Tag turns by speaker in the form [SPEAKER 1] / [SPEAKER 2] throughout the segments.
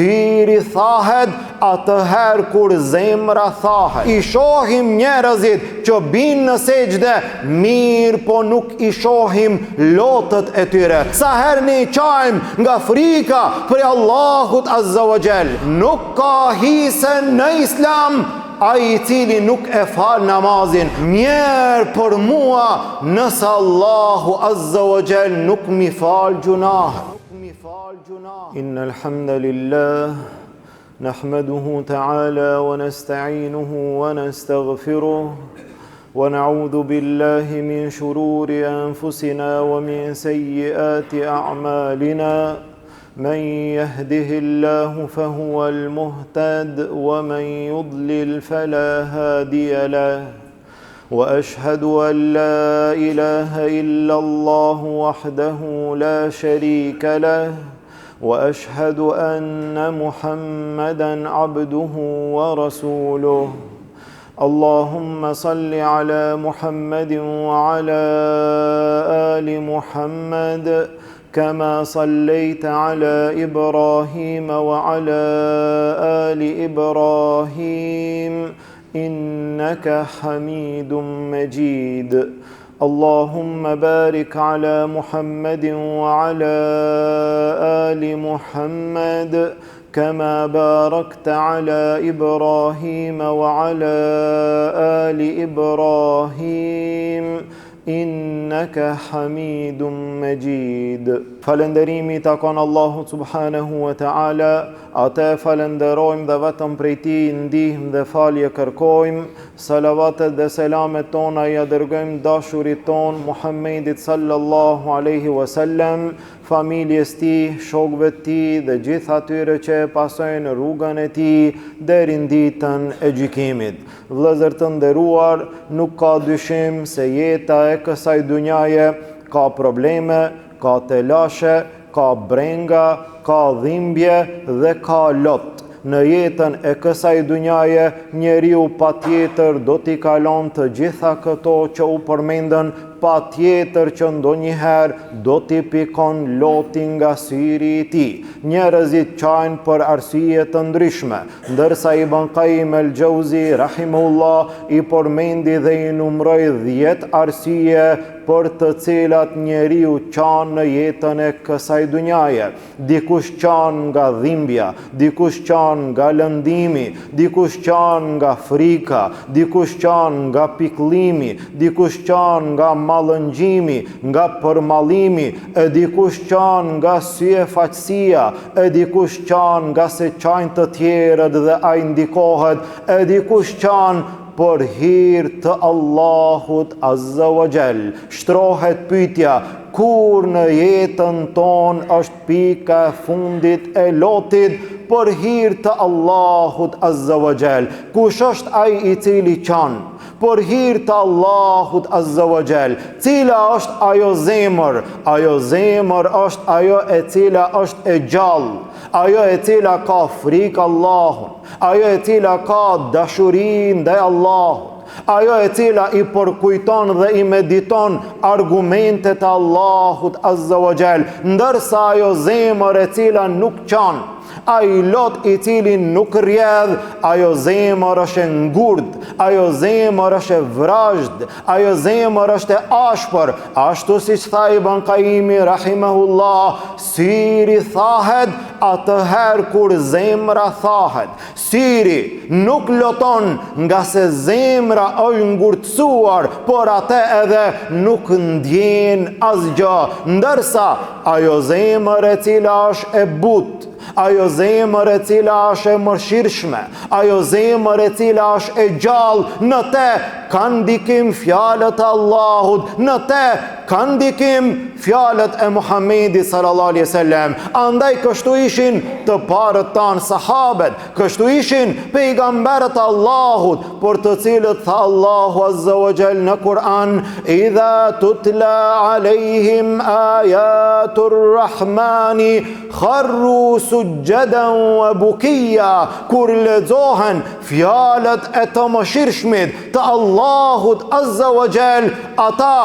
[SPEAKER 1] syri thahet atëherë kur zemra thahet. I shohim njerëzit që binë në sejdë, mirë po nuk i shohim lotët e tyre. Sa herë ne qajmë nga frika për Allahut Azza wa Jall. Nuk ka hise në Islam ai i cili nuk e fal namazin. Mirë për mua nëse Allahu Azza wa Jall nuk mi fal gjunah. Innal hamdalillah nahmaduhu ta'ala wa nasta'inuhu wa nastaghfiruh wa na'udhu billahi min shururi anfusina wa min sayyiati a'malina. من يهده الله فهو المهتد ومن يضلل فلا هادي له وأشهد أن لا إله إلا الله وحده لا شريك له وأشهد أن محمدا عبده ورسوله اللهم صل على محمد وعلى آل محمد كما صليت على إبراهيم وعلى آل إبراهيم إنك حميد مجيد اللهم بارك على محمد وعلى آل محمد كما باركت على إبراهيم وعلى آل إبراهيم innaka hamidum majid. Falënderimi takon Allahut subhanahu wa ta'ala, atë falenderojmë dhe vetëm prej tij ndihmë dhe falje kërkojmë. Salavatet dhe selamet tona ja dërgojmë dashurit ton Muhammedit sallallahu alaihi wasallam, familjes tij, shokëve të tij dhe gjithë atyre që pasojnë rrugën e tij deri në ditën e gjykimit. Vëllezër të nderuar, nuk ka dyshim se jeta e kësaj dunjaje ka probleme, ka telashe, ka brenga, ka dhimbje dhe ka lot. Në jetën e kësaj dunjaje, njeriu patjetër do t'i kalon të gjitha këto që u përmendën, patjetër që ndonjëherë do t'i pikon loti nga syri i tij. Njerëzit qajnë për arsye të ndryshme, ndërsa Ibn Qayyim el-Jauzi rahimahullah i përmendi dhe i numroi 10 arsye për të cilat njeriu qan në jetën e kësaj dunjaje. Dikush qan nga dhimbja, dikush qan nga lëndimi, dikush qan nga frika, dikush qan nga pikëllimi, dikush qan nga mallëngjimi, nga përmallimi, e dikush qan nga syefaqësia, e dikush qan nga se qajnë të tjerët dhe ai ndikohet, e dikush qan për hir të Allahut Azza wa Jall. Shtrohet pyetja, kur në jetën ton është pika e fundit e lotit për hir të Allahut Azza wa Jall? Kush është ai i cili qan për hir të Allahut Azza wa Jall? Cila është ajo zemër? Ajo zemër është ajo e cila është e gjallë, ajo e cila ka frikë Allahun, ajo e cila ka dashuri ndaj Allahut, ajo e cila i përkujton dhe i mediton argumentet e Allahut Azza wa Jall, ndërsa ajo zemër e cila nuk qan, ai lot i cili nuk rjedh, ajo zemër është e ngurt, ajo zemër është e vrazhd, ajo zemër është e ashpër. Ashtu siç tha Ibn Qayyim rahimahullah, syri thahet atëherë kur zemra thahet. Syri nuk loton nga se zemra është ngurtësuar, por atë edhe nuk ndjen asgjë, ndërsa ajo zemër e cila është e butë, ajo zemër e cila është e mëshirshme, ajo zemër e cila është e gjallë, në te kanë ndikim fjalët e Allahut, në te kanë ndikim fjalët e Muhamedit sallallahu alaihi wasallam. Andaj kështu ishin të parët tanë sahabet, kështu ishin pejgamberët e Allahut, për të cilët tha Allahu Azza wa Jall në Kur'an, idha tutla alejhim ayatur rahmani kharru sujjadan wa bukia. Kur lexohen fjalët e të mëshirshmit të Allahut Azza wa Jall, ata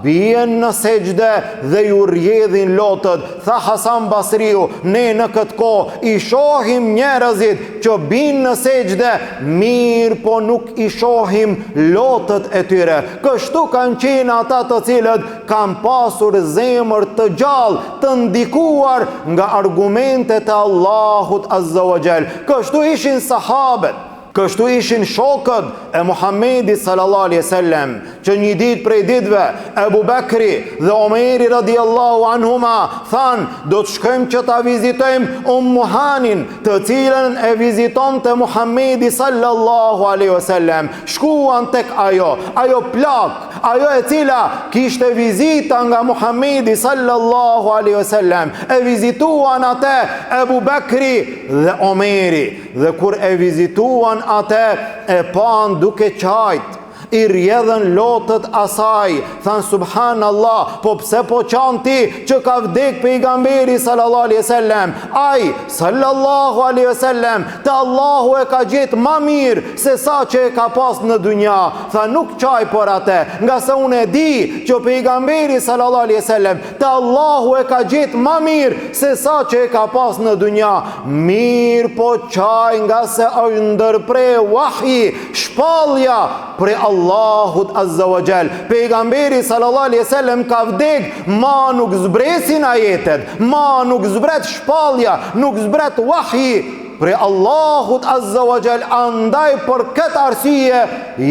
[SPEAKER 1] bien në sejdë dhe ju rjedhin lotët. Tha Hasan Basriu, ne në këtë kohë i shohim njerëzit që bin në sejdë, mirë po nuk i shohim lotët e tyre. Kështu kanë qenë ata të cilët kanë pasur zemër të gjallë, të ndikuar nga argumentet e Allahut Azza wa Jall. Kështu ishin sahabët. Kështu ishin shokët e Muhamedit sallallahu alaihi wasallam, që një ditë prej ditëve Abu Bakri dhe Omeri radiallahu anhuma than, do të shkojmë që ta vizitojmë Ummu Hanin, të cilën e vizitonte Muhamedi sallallahu alaihi wasallam. Shkuan tek ajo plak, ajo e cila kishte vizita nga Muhamedi sallallahu alaihi wasallam. E vizituan atë Abu Bakri dhe Omeri, dhe kur e vizituan atë e pan duke qajt, i rjedhen lotët asaj, than subhanallah, po pse po qanë ti që ka vdek pejgamberi sallallahu alaihi wasallam? Ai sallallahu alaihi wasallam te Allahu e ka gjetë ma mirë se sa që e ka pas në dunja. Tha nuk qaj për atë, nga se unë e di që pejgamberi sallallahu alaihi wasallam te Allahu e ka gjetë ma mirë se sa që e ka pas në dunja. Mirë po qaj nga se është ndërpre wahyi, shpallja pre Allahut Azza wa Jall. Pejgamberi sallallahu alaihi wasallam ka vdek, ma nuk zbresin ajetet, ma nuk zbret shpallja, nuk zbret wahyi pre Allahut Azza wa Jall. Andaj për këtë arsye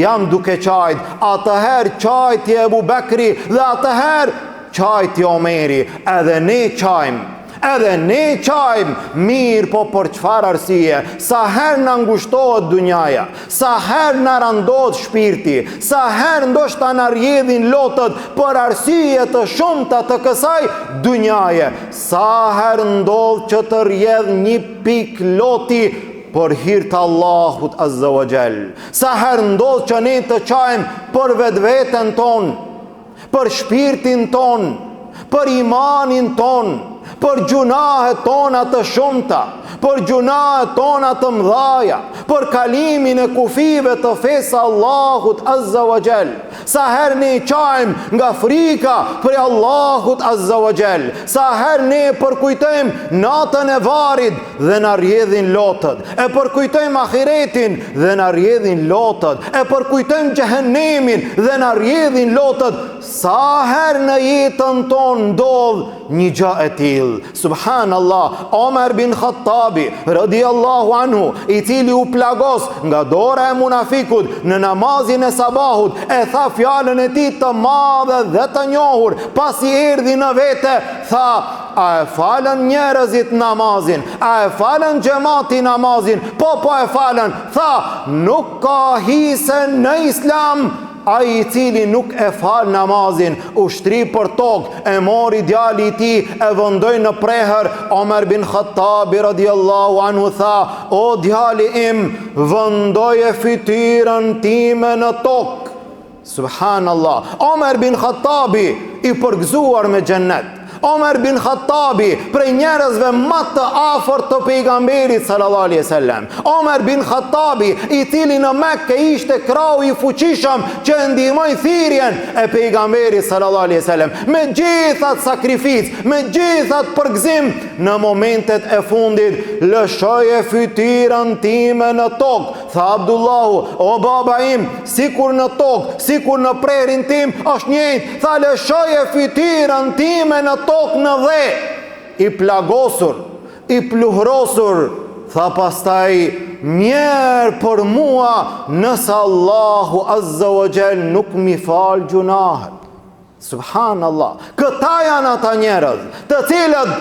[SPEAKER 1] jam duke qajt. Atëherë qajti Ebu Bekri dhe atëherë qajti Omeri. Edhe ne qajmë, edhe ne qajmë, mirë po për çfarë arsye? Sa herë në ngushtohet dunjaja, sa herë në randohet shpirti, sa herë ndoshta në rjedhin lotët për arsye të shumta të kësaj dunjaje, sa herë ndodh që të rjedh një pik loti për hir të Allahut Azza wa Jall. Sa herë ndodh që ne të qajmë për vetveten ton, për shpirtin ton, për imanin ton, për gjunahet tona të shumta, për gjunahet tona të mdhaja, për kalimin e kufive të fesë Allahut Azza wa Jall. Sa herë ne qajmë nga frika për Allahut Azza wa Jall, sa herë ne përkujtojmë natën e varit dhe na rjedhin lotët, e përkujtojmë ahiretin dhe na rjedhin lotët, e përkujtojmë xhehenemin dhe na rjedhin lotët, sa herë në jetën tonë ndodh një gjë e tillë. Subhanallah, Omer bin Khattabi radiallahu anhu, i cili u plagos nga dora e munafikut në namazin e sabahut, e tha fjalën e tij të madhe dhe të njohur, pasi erdhi në vete, tha, a e falën njerëzit namazin, a e falën xhamati namazin? Po e falën. Tha, nuk ka hise në Islam ai i cili nuk e fal namazin. Ushtri për tokë, e mori djali i tij, e vendoi në prehër. Omer bin Khattabi radiallahu anhu tha, o djali im, vendoje fytyrën time në tokë. Subhanallah. Omer bin Khattabi i përgëzuar me xhennet. Omer bin Khattabi prej njerëzve më të afërt të pejgamberit sallallahu alaihi wasallam. Omer bin Khattabi, i cili në Mekë ishte krau i fuqishëm që ndihmoi thirrjen e pejgamberit sallallahu alaihi wasallam. Me gjithat sakrificë, me gjithat përgëzim, në momentet e fundit lëshoje fytyrën time në tokë. Tha Abdullahu, o baba im, sikur në tokë, sikur në prerin tim është njëjtë. Tha, lëshoje fytyrën time në tokë në dhe. I plagosur, i pluhrosur, tha pastaj, mjerë për mua nëse Allahu Azza wa Jall nuk mi fal gjunahet. Subhanallah. Këta janë ata njerëz të cilët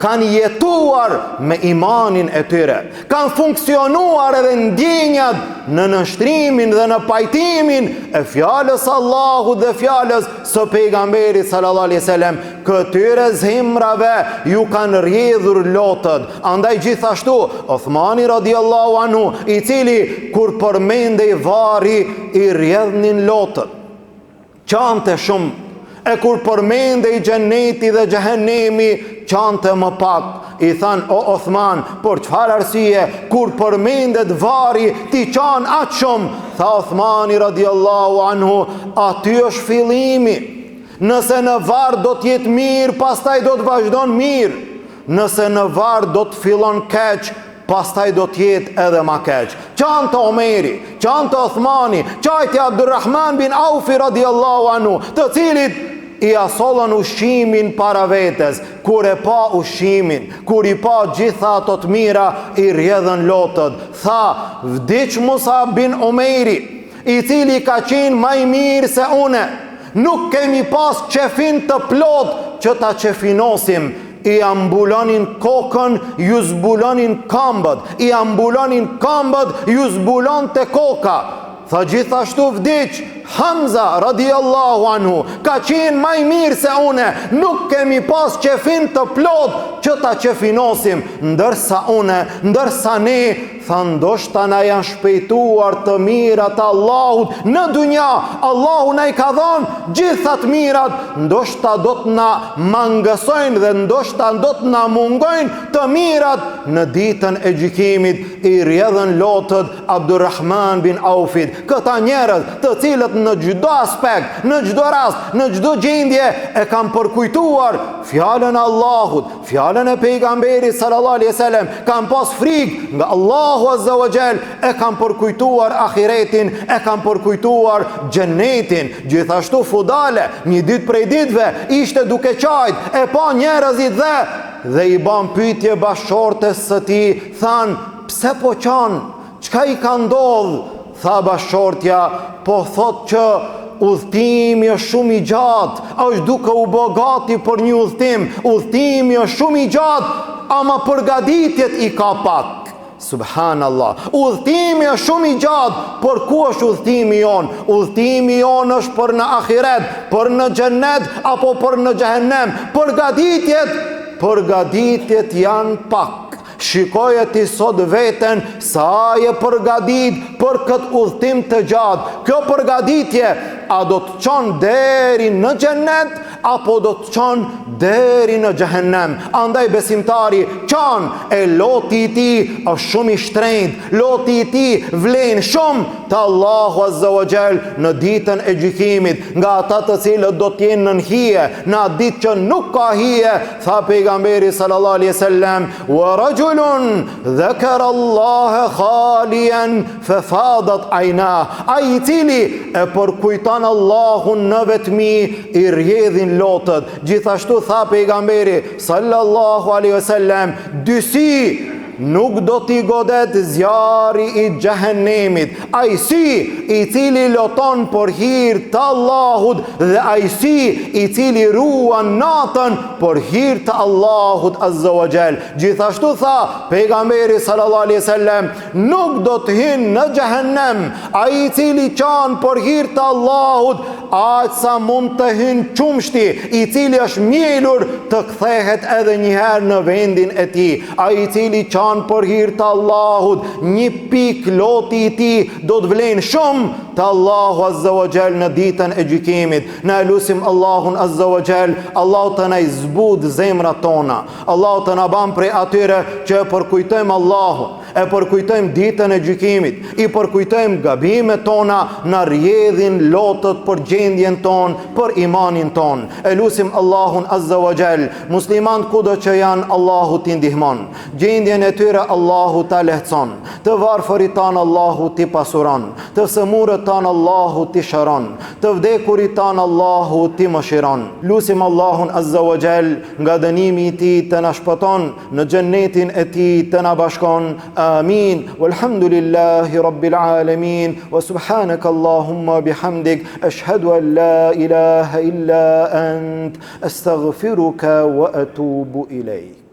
[SPEAKER 1] kanë jetuar me imanin e tyre, kanë funksionuar edhe ndjenjat në nështrimin dhe në pajtimin e fjalës Allahut dhe fjalës së pejgamberit sallallahu alaihi wasallam. Këtyre zemrave ju kanë rrjedhur lotët. Andaj gjithashtu Uthmani radiallahu anhu, i cili kur përmendej varri i rrjedhnin lotët, qante shumë. E kur përmendej xheneti dhe xhehenemi, qante më pak. I than, o Uthman, por çfarë arsye kur përmendet varri ti qan aq shumë? Tha Uthmani radiallahu anhu, aty është fillimi. Nëse në varë do t'jetë mirë, pastaj do të vazhdon mirë. Nëse në varë do të fillon keq, pastaj do t'jetë edhe ma keq. Qanë të Omeri, qanë të Othmani, qajti Abdurrahman bin Aufi radiallahu anhu, të cilit i asollën ushqimin para vetes. Kur e pa ushqimin, kur i pa gjitha ato të mira, i rjedhën lotët. Tha, vdiq Musab bin Omeri, i cili ka qenë më i mirë se une. Nuk kemi pas qefin të plot që ta qefinosim. I ambulonin kokën, ju zbulonin këmbët. I ambulonin këmbët, ju zbulon të koka. Tha, gjithashtu vdiq Hamza radiallahu anhu, ka qenë më i mirë se une. Nuk kemi pas qefin të plot që ta qefinosim. Ndërsa une, ndërsa ne, tha, ndoshta na janë shpejtuar të mirat Allahut në dunja. Allahu na i ka dhënë gjitha të mirat. Ndoshta do të na mangësojnë dhe ndoshta do të na mungojnë të mirat në ditën e gjykimit. I rjedhën lotët Abdurrahman bin Aufit. Këta njerëz të cilët në çdo aspekt, në çdo rast, në çdo gjendje e kanë përkujtuar fjalën e Allahut, fjalën e pejgamberit sallallahu alaihi wasallam, kanë pas frikë nga Allahu azza wa jall, e kanë përkujtuar ahiretin, e kanë përkujtuar xhenetin. Gjithashtu Fudale, një ditë prej ditëve, ishte duke qajt, e pa njerëzit dhe i ban pyetje bashortes së tij, than, pse po qanë, çka i ka ndodhur? Tha bashortja, po thot që udhëtimi është shumë i gjatë, është duke u bë gati për një udhëtim. Udhëtimi është shumë i gjatë, ama përgatitjet i ka pak. Subhanallah. Udhëtimi është shumë i gjatë, por ku është udhëtimi jonë? Udhëtimi jonë është për në ahiret, për në xhenet apo për në xhehenem. Përgatitjet janë pak. Shikoje ti sot veten sa je përgatit për këtë udhëtim të gjatë. Kjo përgatitje, a do të çon deri në xhenet apo do të çon deri në xhehenem? Andaj besimtari çon, e loti i tij është shumë i shtrenjtë, loti i tij vlen shumë te Allahu azza wa jall në ditën e gjykimit. Nga ata të cilët do të jenë në hije, në atë ditë që nuk ka hije, tha pejgamberi sallallahu alaihi wasallam, wa rajulun dhakara Allah khalian fafadat ayna. Ai i cili e përkujton Allahun në vetmi, i rjedhin lotët. Gjithashtu tha pejgamberi sallallahu alaihi wasallam, dysi nuk do t'i godet zjarri i xhehenemit. Ai si i cili loton për hir të Allahut dhe ai si i cili ruan natën për hir të Allahut azza wa jall. Gjithashtu tha pejgamberi sallallahu alaihi wasallam, nuk do të hyjë në xhehenem ai i cili qan për hir të Allahut, aq sa mund të hyjë qumshti i cili është mjelur të kthehet edhe një herë në vendin e tij. Ai i cili qan për hir të Allahut, një pik loti i tij do të vlen shumë të Allahu azza wa jall në ditën e gjykimit. Na lutim Allahun azza wa jall, Allahu të na zbut zemrat tona, Allahu të na bën prej atyre që e përkujtojmë Allahun, e përkujtojmë ditën e gjykimit, i përkujtojmë gabimet tona, na rjedhin lotët për gjendjen tonë, për imanin tonë. E lutim Allahun azza wa jall, muslimanët kudo që janë, Allahu t'i ndihmon, gjendjen e tyre Allahu ta lehtëson, të varfërit tanë Allahu t'i pasuron, të sëmurët tanë Allahu t'i shëron, të vdekurit tanë Allahu t'i mëshiron. Lutim Allahun azza wa jall, nga dënimi i tij të na shpëton, në xhennetin e tij të na bashkon. Amin. Walhamdulillahi rabbil alamin. Wa subhanaka Allahumma bihamdik, ashhadu an la ilaha illa ant, astaghfiruka wa atubu ilayk.